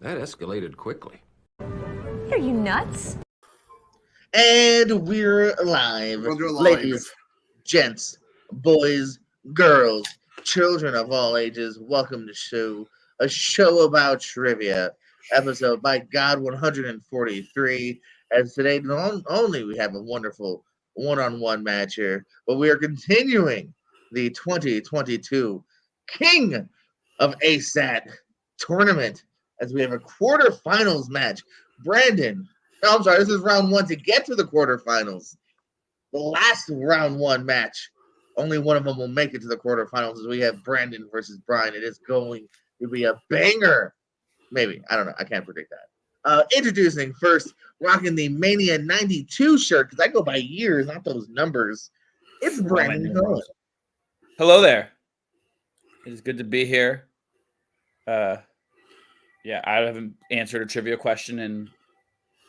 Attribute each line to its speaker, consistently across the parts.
Speaker 1: That escalated quickly.
Speaker 2: Are you nuts?
Speaker 3: And we're live. Ladies, gents, boys, girls, children of all ages, welcome to a show about trivia. Episode, by God, 143. As today, not only we have a wonderful one-on-one match here, but we are continuing the 2022 King of ASAT tournament as we have a quarterfinals match. Brandon, no, I'm sorry, this is round one to get to the quarterfinals. The last round one match, only one of them will make it to the quarterfinals as we have Brandon versus Brian. It is going to be a banger. Maybe. I don't know. I can't predict that. Introducing first, rocking the Mania 92 shirt, because I go by years, not those numbers. It's Brandon Cohen.
Speaker 4: Hello there. It is good to be here. Yeah, I haven't answered a trivia question in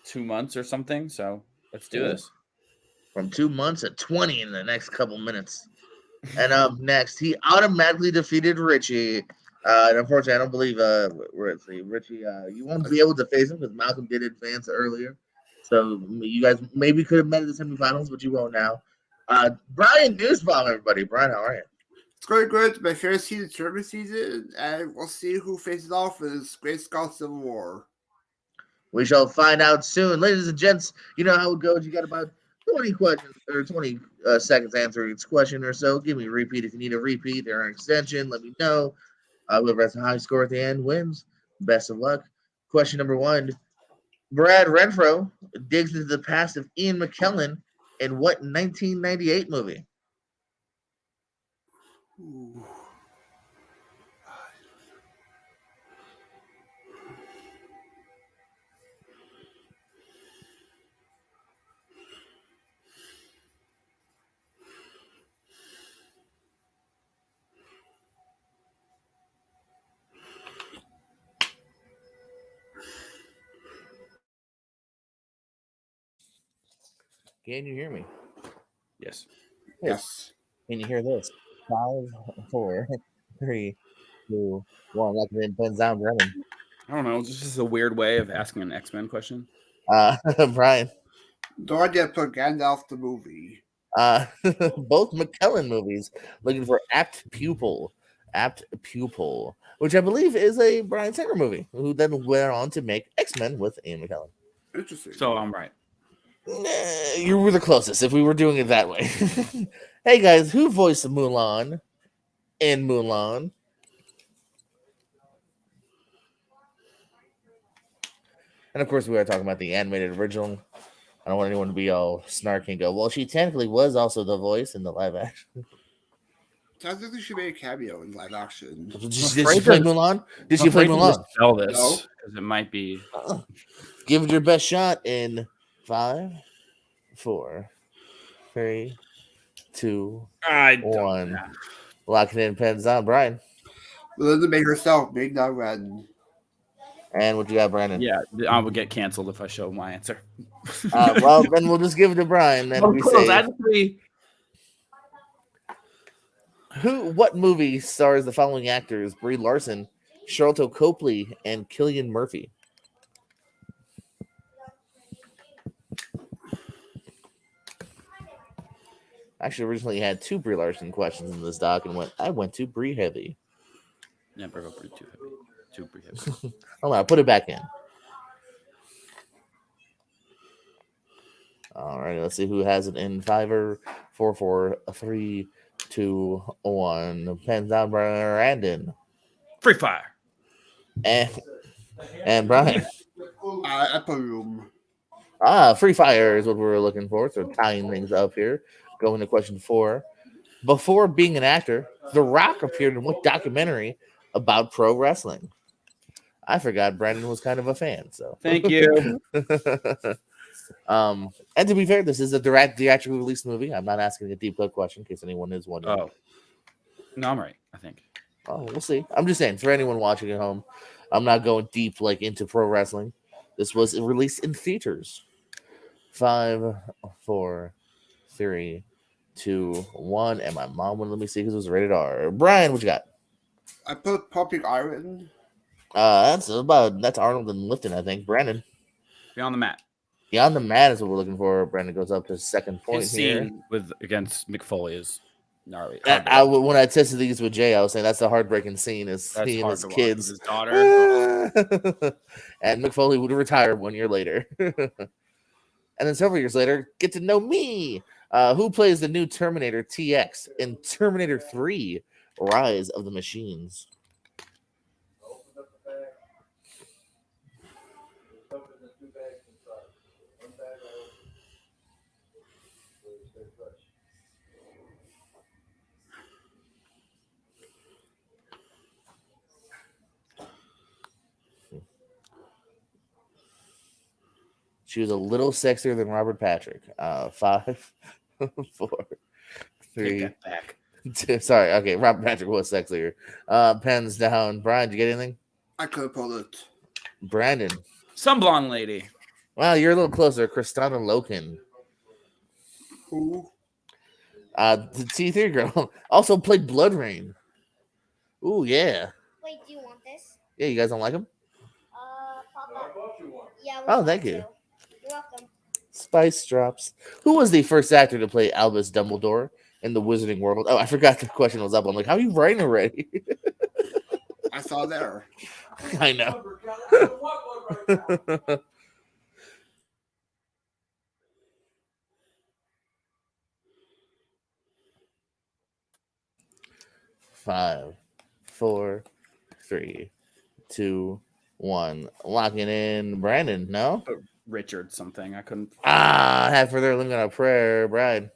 Speaker 4: 2 months or something, so let's do this.
Speaker 3: From 2 months to 20 in the next couple minutes. And up next, he automatically defeated Richie. And unfortunately, I don't believe Richie, you won't be able to face him because Malcolm did advance earlier. So you guys maybe could have met at the semifinals, but you won't now. Brian Nussbaum, everybody. Brian, how are you?
Speaker 5: It's going good. My favorite season, tournament season, and we'll see who faces off in this Great Scott Civil War.
Speaker 3: We shall find out soon. Ladies and gents, you know how it goes. You got about 20 questions or 20 seconds to answer each question or so. Give me a repeat if you need a repeat or an extension. Let me know. Whoever has a high score at the end wins. Best of luck. Question number one. Brad Renfro digs into the past of Ian McKellen in what 1998 movie?
Speaker 5: Ooh.
Speaker 3: Can you hear me?
Speaker 4: Yes.
Speaker 5: Yes.
Speaker 3: Can you hear this? 5, 4, 3, 2, 1. Like it pins down, Brennan.
Speaker 4: I don't know. This is a weird way of asking an X-Men question.
Speaker 3: Brian.
Speaker 5: Don't get Gandalf the movie.
Speaker 3: Both McKellen movies. Looking for Apt Pupil, which I believe is a Bryan Singer movie, who then went on to make X-Men with Ian McKellen.
Speaker 5: Interesting.
Speaker 4: So I'm right.
Speaker 3: You were the closest if we were doing it that way. Hey guys, who voiced Mulan in Mulan? And of course, we are talking about the animated original. I don't want anyone to be all snarky and go, well, she technically was also the voice in the live action.
Speaker 5: Technically, she made a cameo in live action.
Speaker 3: Did she play Mulan? Did she play Mulan?
Speaker 4: Tell this
Speaker 5: No.
Speaker 4: because it might be.
Speaker 3: Give it your best shot in 5, 4, 3, 2, 1. Locking in, pens on, Brian.
Speaker 5: Melinda May herself, made that red.
Speaker 3: And what you got, Brandon?
Speaker 4: Yeah, I would get canceled if I show my answer.
Speaker 3: Well, then we'll just give it to Brian. Then we say, what movie stars the following actors: Brie Larson, Charlotte Copley, and Cillian Murphy? Actually, originally had 2 Brie Larson questions in this doc, and I went to Brie heavy.
Speaker 4: Never go Brie too heavy. Too Brie heavy.
Speaker 3: Hold on, I'll put it back in. All right, let's see who has it in 5, 4, 4, 3, 2, 1. Pens down, Brandon.
Speaker 4: Free fire.
Speaker 3: And Brian.
Speaker 5: Upper Room.
Speaker 3: Free fire is what we were looking for. So tying things up here. Going to question 4. Before being an actor, The Rock appeared in what documentary about pro wrestling? I forgot Brandon was kind of a fan. So
Speaker 4: thank you.
Speaker 3: And to be fair, this is a direct theatrical release movie. I'm not asking a deep cut question in case anyone is wondering.
Speaker 4: Oh, no, I'm right. I think.
Speaker 3: Oh, we'll see. I'm just saying for anyone watching at home, I'm not going deep like into pro wrestling. This was released in theaters. 5, 4, 3, 2, 1. And my mom wouldn't let me see because it was rated R. Brian, what you got?
Speaker 5: I put Pumping Iron.
Speaker 3: That's Arnold and Lifton, I think. Brandon.
Speaker 4: Beyond the Mat.
Speaker 3: Beyond the Mat is what we're looking for. Brandon goes up to his second point
Speaker 4: His
Speaker 3: here.
Speaker 4: scene against McFoley is gnarly.
Speaker 3: When I tested these with Jay, I was saying that's the heartbreaking scene. Is
Speaker 4: That's
Speaker 3: he and
Speaker 4: hard
Speaker 3: his
Speaker 4: to watch
Speaker 3: kids,
Speaker 4: with his daughter.
Speaker 3: and McFoley would retire 1 year later, and then several years later, get to know me. Who plays the new Terminator TX in Terminator 3: Rise of the Machines? She was a little sexier than Robert Patrick. 5, 4, 3.
Speaker 4: Take that back.
Speaker 3: 2. Sorry. Okay, Robert Patrick was sexier. Pens down. Brian, did you get anything?
Speaker 5: I could have pulled it.
Speaker 3: Brandon.
Speaker 4: Some blonde lady.
Speaker 3: Wow, you're a little closer. Kristana Loken.
Speaker 5: Who?
Speaker 3: The T3 girl also played Blood Rain. Ooh, yeah.
Speaker 1: Wait, do you want this?
Speaker 3: Yeah, you guys don't like him?
Speaker 1: Papa. Yeah.
Speaker 3: Oh, thank you.
Speaker 1: You're welcome.
Speaker 3: Spice Drops. Who was the first actor to play Albus Dumbledore in the Wizarding World? Oh, I forgot the question was up. I'm like, how are you writing already?
Speaker 5: I saw there.
Speaker 3: I know. 5, 4, 3, 2, 1. Locking in Brandon. No?
Speaker 4: Richard something. I couldn't.
Speaker 3: Half for their living on a prayer. Brad.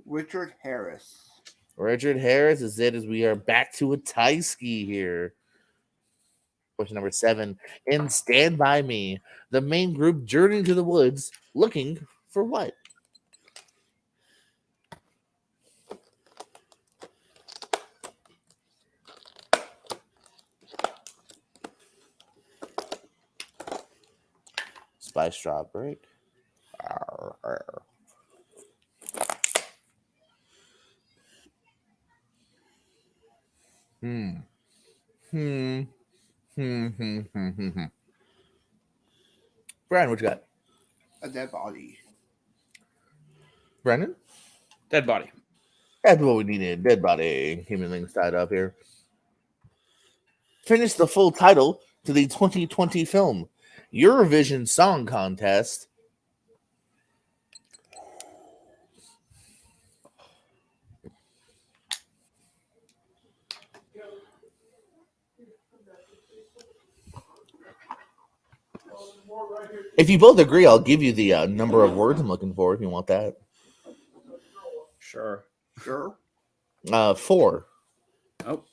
Speaker 5: Richard Harris.
Speaker 3: Richard Harris is it as we are back to a tie ski here. Question number 7. In Stand By Me, the main group journey to the woods looking for what? Spice Drop, right? Brian, what you got?
Speaker 5: A dead body.
Speaker 3: Brandon?
Speaker 4: Dead body.
Speaker 3: That's what we needed. Dead body. Keeping things tied up here. Finish the full title to the 2020 film Eurovision Song Contest. If you both agree, I'll give you the number of words I'm looking for if you want that.
Speaker 4: Sure.
Speaker 3: 4.
Speaker 4: Oh. Hell,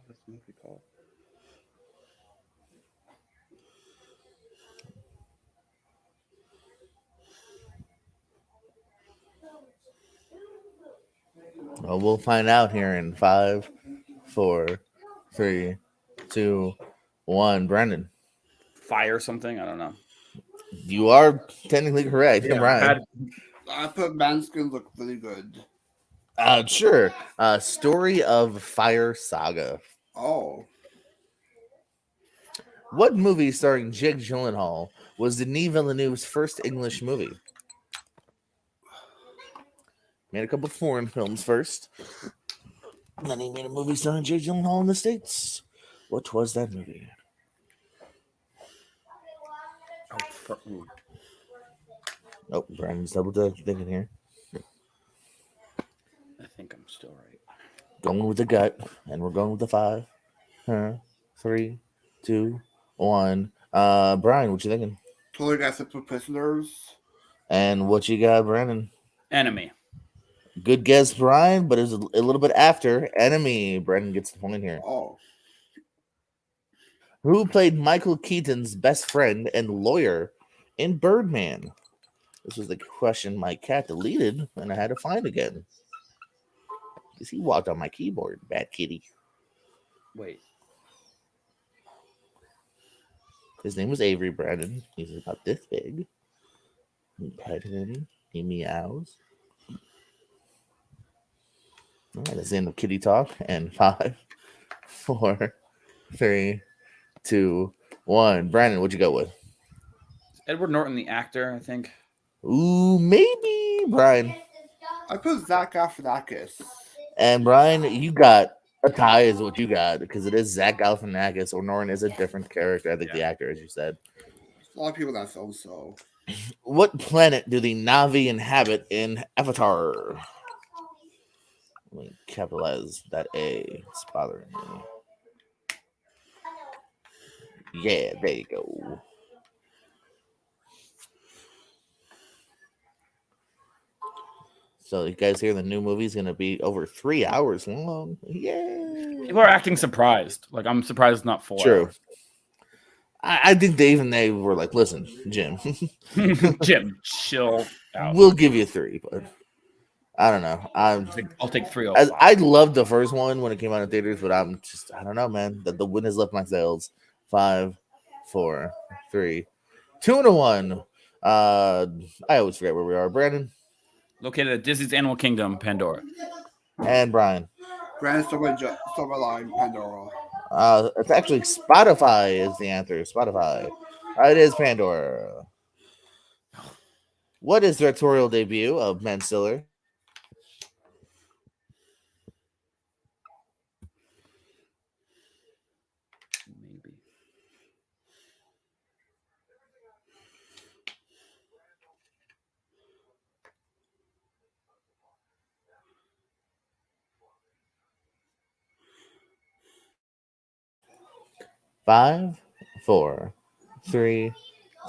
Speaker 4: this movie called.
Speaker 3: Well, we'll find out here in 5, 4, 3, 2, 1. Brandon.
Speaker 4: Fire something. I don't know.
Speaker 3: You are technically correct.
Speaker 4: Yeah,
Speaker 3: Brian.
Speaker 5: I put Manskin look really good.
Speaker 3: Sure. Story of Fire Saga.
Speaker 5: Oh.
Speaker 3: What movie starring Jake Gyllenhaal was Denis Villeneuve's first English movie? Made a couple foreign films first. And then he made a movie starring Jake Gyllenhaal in the States. What was that movie? Oh, Brandon's double thinking here.
Speaker 4: I think I'm still right.
Speaker 3: Going with the gut, and we're going with the 5. 3, 2, 1. Brian, what you thinking?
Speaker 5: Totally got some prisoners.
Speaker 3: And what you got, Brandon?
Speaker 4: Enemy.
Speaker 3: Good guess, Brian, but it was a little bit after Enemy. Brandon gets the point here.
Speaker 5: Oh.
Speaker 3: Who played Michael Keaton's best friend and lawyer in Birdman? This was the question my cat deleted, and I had to find again. Because he walked on my keyboard, bad kitty.
Speaker 4: Wait.
Speaker 3: His name was Avery Brandon. He's about this big. We pet him. He meows. All right, that's the end of kitty talk. And 5, 4, 3, 2, 1. Brandon, what'd you go with?
Speaker 4: Edward Norton, the actor, I think.
Speaker 3: Ooh, maybe Brian.
Speaker 5: I put Zach Galifianakis.
Speaker 3: And Brian, you got a tie, is what you got, because it is Zach Galifianakis, or Norton is a different character. I think the actor, as you said.
Speaker 5: A lot of people that film so.
Speaker 3: What planet do the Na'vi inhabit in Avatar? Let me capitalize that A. It's bothering me. Yeah, there you go. So you guys hear the new movie is going to be over 3 hours long. Yeah.
Speaker 4: People are acting surprised. Like, I'm surprised it's not 4
Speaker 3: True.
Speaker 4: hours.
Speaker 3: I think they were like, listen, Jim.
Speaker 4: Jim, chill out.
Speaker 3: We'll give you 3, but I don't know.
Speaker 4: I'll take 305.
Speaker 3: I loved the first one when it came out in theaters, but I don't know, man. The wind has left my sails. 5, 4, 3, 2, and 1. I always forget where we are. Brandon
Speaker 4: Located at Disney's Animal Kingdom, Pandora.
Speaker 3: and Brian.
Speaker 5: Brandon Silver Line, Pandora.
Speaker 3: It's actually Spotify is the answer. Spotify. It is Pandora. What is the directorial debut of Ben Stiller?
Speaker 4: Maybe.
Speaker 3: Five, 4, 3,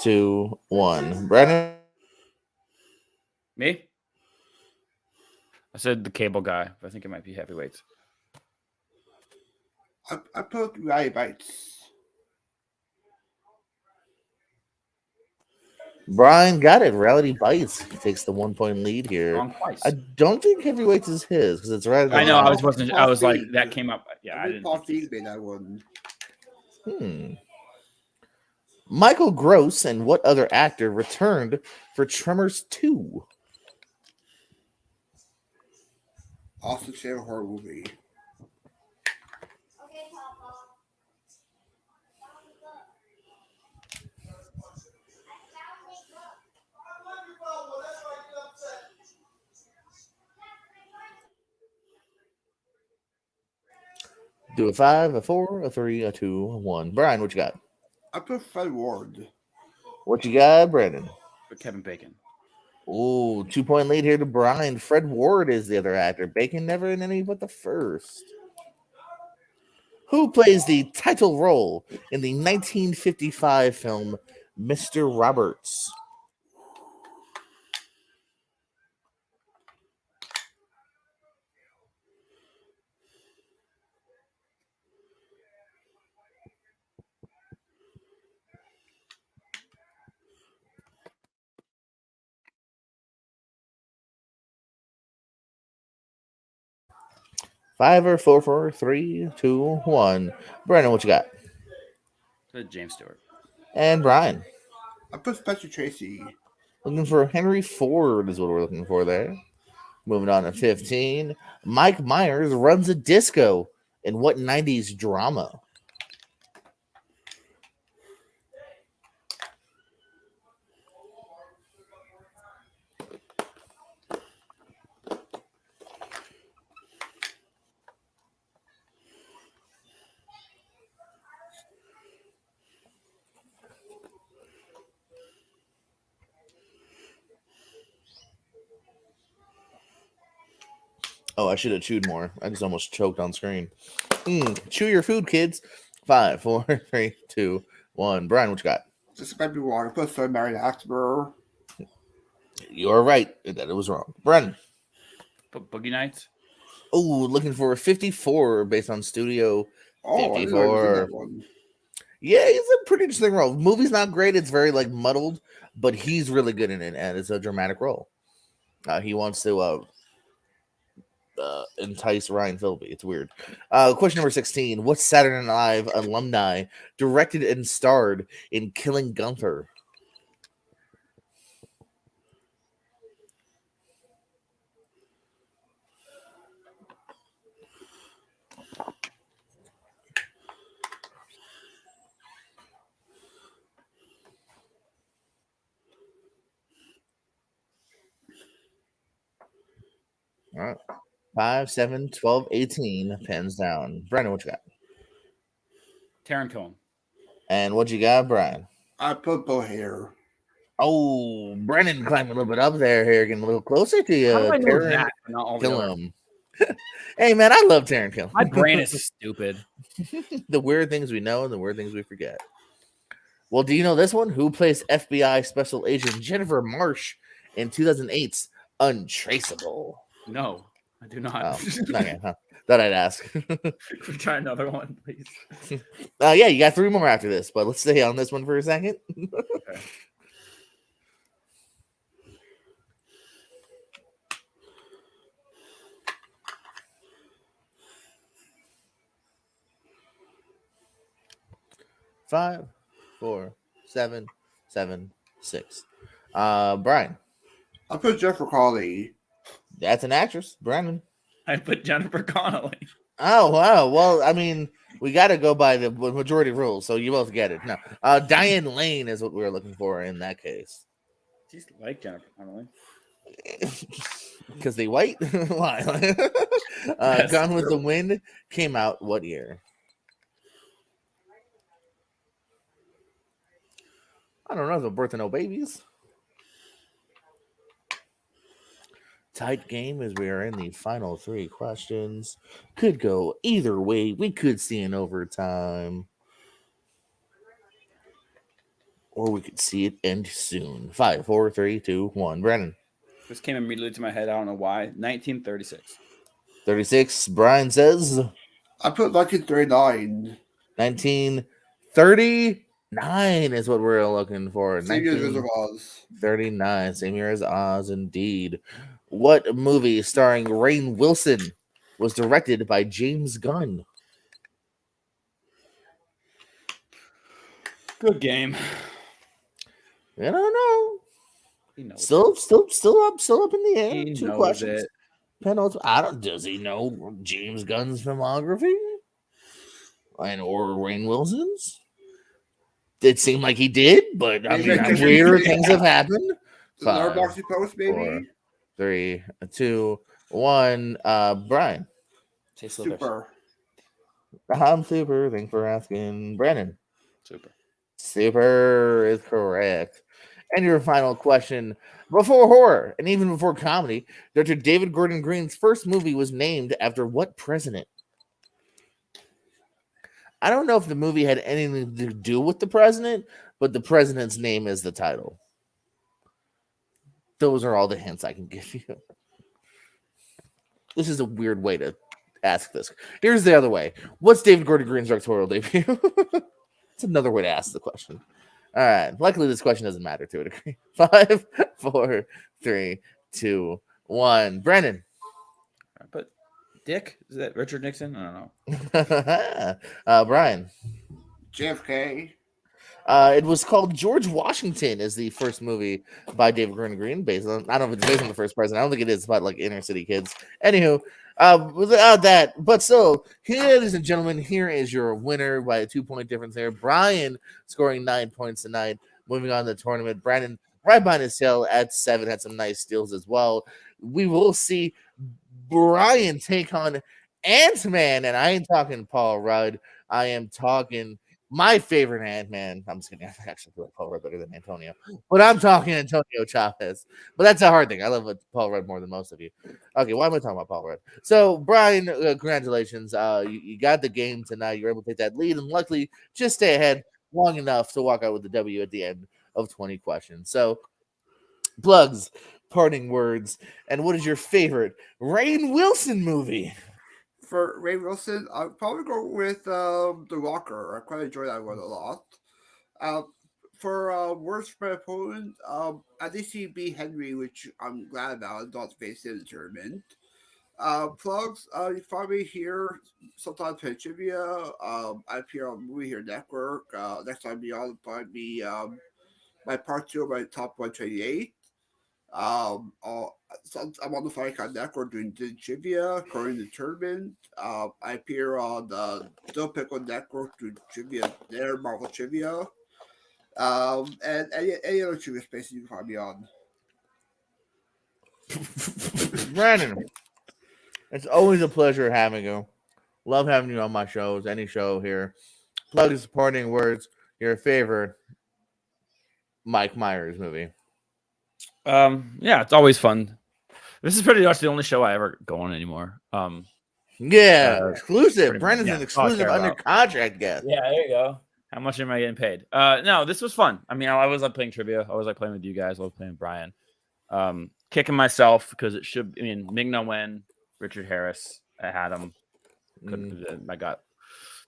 Speaker 3: 2, 1. Brandon.
Speaker 4: Me? I said the Cable Guy, but I think it might be Heavyweights.
Speaker 5: I put Ray Bites.
Speaker 3: Brian got it. Reality Bites takes the 1-point lead here.
Speaker 4: Wrong twice.
Speaker 3: I don't think Heavyweights is his because it's right.
Speaker 4: I know. I was like, that came up. Yeah, I didn't.
Speaker 5: Paul Feig made that one.
Speaker 3: Michael Gross and what other actor returned for Tremors 2?
Speaker 5: Austin Chandler horror movie.
Speaker 3: Do a 5, a 4, a 3, a 2, a 1. Brian, what you got?
Speaker 5: I put Fred Ward.
Speaker 3: What you got, Brandon?
Speaker 4: But Kevin Bacon.
Speaker 3: Ooh, 2-point lead here to Brian. Fred Ward is the other actor. Bacon never in any but the first. Who plays the title role in the 1955 film Mr. Roberts? Five or 4, 4, 3, 2, 1. Brandon, what you got?
Speaker 4: James Stewart.
Speaker 3: And Brian.
Speaker 5: I put Spencer Tracy.
Speaker 3: Looking for Henry Ford is what we're looking for there. Moving on to 15. Mike Myers runs a disco in what 90s drama? Oh, I should have chewed more. I just almost choked on screen. Chew your food, kids. 5, 4, 3, 2, 1. Brian, what you got?
Speaker 5: This might be wrong. I put Fred Marion Axber.
Speaker 3: You're right that it was wrong. Brian.
Speaker 4: Boogie Nights.
Speaker 3: Oh, looking for a 54 based on Studio 54. Yeah, he's a pretty interesting role. Movie's not great. It's very like muddled, but he's really good in it, and it's a dramatic role. He wants to entice Ryan Philby. It's weird. Question number 16. What Saturday Night Live alumni directed and starred in Killing Gunther? 5, 7, 12, 18. Pens down. Brandon, what you got?
Speaker 4: Taron Cohen.
Speaker 3: And what you got, Brian?
Speaker 5: I put Bohair.
Speaker 3: Oh, Brennan climbing a little bit up there here, getting a little closer to you.
Speaker 4: How do I know
Speaker 3: Taron
Speaker 4: that, but not all the other?
Speaker 3: Killam. Hey, man, I love Taron Killam.
Speaker 4: My brain is stupid.
Speaker 3: The weird things we know and the weird things we forget. Well, do you know this one? Who plays FBI Special Agent Jennifer Marsh in 2008's Untraceable?
Speaker 4: No, I do not.
Speaker 3: Oh, okay, huh. Thought I'd ask.
Speaker 4: Try another one, please.
Speaker 3: Yeah, you got 3 more after this, but let's stay on this one for a second.
Speaker 4: Okay.
Speaker 3: Five, 4, 7, 7, 6. Brian.
Speaker 5: I put Jennifer Connelly.
Speaker 3: That's an actress. Brandon.
Speaker 4: I put Jennifer Connelly.
Speaker 3: Oh, wow. Well, I mean, we got to go by the majority rules, so you both get it. No, Diane Lane is what we were looking for in that case.
Speaker 4: She's like Jennifer Connelly.
Speaker 3: Because they white? Why? Gone with the Wind came out what year? I don't know. The Birth of No Babies. Tight game as we are in the final 3 questions. Could go either way. We could see an overtime. Or we could see it end soon. 5, 4, 3, 2, 1. Brennan.
Speaker 4: This came immediately to my head. I don't know why. 1936.
Speaker 3: 36. Brian says.
Speaker 5: I put 1939.
Speaker 3: 1939 is what we're looking for.
Speaker 5: Same year as Wizard of Oz.
Speaker 3: 39. Same year as Oz, indeed. What movie starring Rainn Wilson was directed by James Gunn?
Speaker 4: Good game.
Speaker 3: I don't know.
Speaker 4: He knows
Speaker 3: Still up in the air.
Speaker 4: He
Speaker 3: 2
Speaker 4: knows
Speaker 3: questions.
Speaker 4: it.
Speaker 3: I don't. Does he know James Gunn's filmography? Or Rainn Wilson's? It seemed like he did, but I mean, weird things have happened. 5,
Speaker 5: Post, maybe.
Speaker 3: 4, 3, 2, 1. Brian.
Speaker 5: Super.
Speaker 3: I'm super. Thanks for asking. Brandon.
Speaker 4: Super.
Speaker 3: Super is correct. And your final question. Before horror and even before comedy, Dr. David Gordon Green's first movie was named after what president? I don't know if the movie had anything to do with the president, but the president's name is the title. Those are all the hints I can give you. This is a weird way to ask this. Here's the other way. What's David Gordon Green's directorial debut? It's another way to ask the question. All right. Luckily, this question doesn't matter to a degree. 5, 4, 3, 2, 1. Brennan.
Speaker 4: But Dick? Is that Richard Nixon? I don't know.
Speaker 3: Brian.
Speaker 5: JFK.
Speaker 3: It was called George Washington is the first movie by David Gordon Green based on, I don't know if it's based on the first president. I don't think it is, about like inner city kids. Anywho, without that, but so here, ladies and gentlemen, here is your winner by a 2-point difference there. Brian scoring 9 points tonight, moving on to the tournament. Brandon right behind his tail at 7, had some nice steals as well. We will see Brian take on Ant-Man, and I ain't talking Paul Rudd. I am talking my favorite Ant-Man. I'm just kidding. I actually feel like Paul Rudd better than Antonio. But I'm talking Antonio Chavez. But that's a hard thing. I love Paul Rudd more than most of you. Okay, why am I talking about Paul Rudd? So, Brian, congratulations. You got the game tonight. You were able to take that lead and luckily just stay ahead long enough to walk out with the W at the end of 20 questions. So, plugs, parting words, and what is your favorite Rainn Wilson movie?
Speaker 5: For Rainn Wilson, I'll probably go with The Walker. I quite enjoy that one a lot. For words for my opponent, at least he beat Henry, which I'm glad about, not facing in the tournament. Plugs, you find me here sometimes in trivia. I appear on Movie Here Network. Next time beyond, find me my part 2 of my top 128. I'm on the Fight Con Network doing trivia, covering the tournament. I appear on the Don't Pickle Network doing trivia there, Marvel trivia. And any other trivia spaces you can find me on.
Speaker 3: Brandon. It's always a pleasure having you. Love having you on my shows, any show here. Plug supporting words, your favorite Mike Myers movie.
Speaker 4: Yeah, it's always fun. This is pretty much the only show I ever go on anymore.
Speaker 3: Yeah, exclusive.
Speaker 4: pretty much,
Speaker 3: Brandon's
Speaker 4: yeah,
Speaker 3: an
Speaker 4: that's all I
Speaker 3: exclusive
Speaker 4: care
Speaker 3: under
Speaker 4: about.
Speaker 3: contract guest.
Speaker 4: Yeah, there you go. How much am I getting paid? No, this was fun. I mean, I always like playing trivia. I always like playing with you guys. I love playing with Brian. Kicking myself because it should. I mean, Ming-Na Wen, Richard Harris. I had him. I got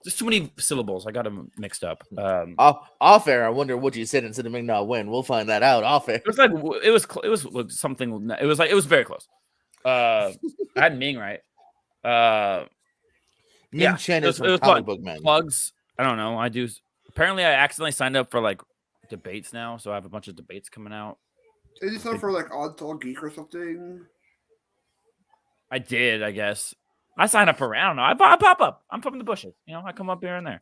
Speaker 4: just too many syllables. I got them mixed up.
Speaker 3: Off air, I wonder what you said instead of Ming-Na Wen. We'll find that out off air.
Speaker 4: It was like it was something. It was very close. I had Ming right.
Speaker 3: Ming Chen is from Comic Book Man.
Speaker 4: Plugs. I don't know. I do. Apparently, I accidentally signed up for like debates now, so I have a bunch of debates coming out.
Speaker 5: Is it something for like Oddball Geek or something?
Speaker 4: I did, I guess. I signed up for. I don't know. I pop up. I'm from the bushes. I come up here and there.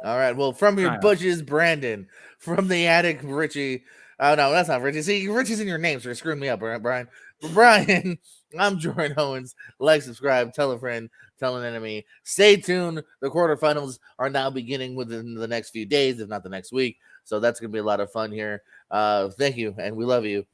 Speaker 3: All right. Well, from your bushes, Brandon. From the attic, Richie. Oh no, that's not Richie. See, Richie's in your name, so you're screwing me up, Brian. But Brian, I'm Jordan Owens. Like, subscribe, tell a friend, tell an enemy. Stay tuned. The quarterfinals are now beginning within the next few days, if not the next week. So that's gonna be a lot of fun here. Thank you, and we love you.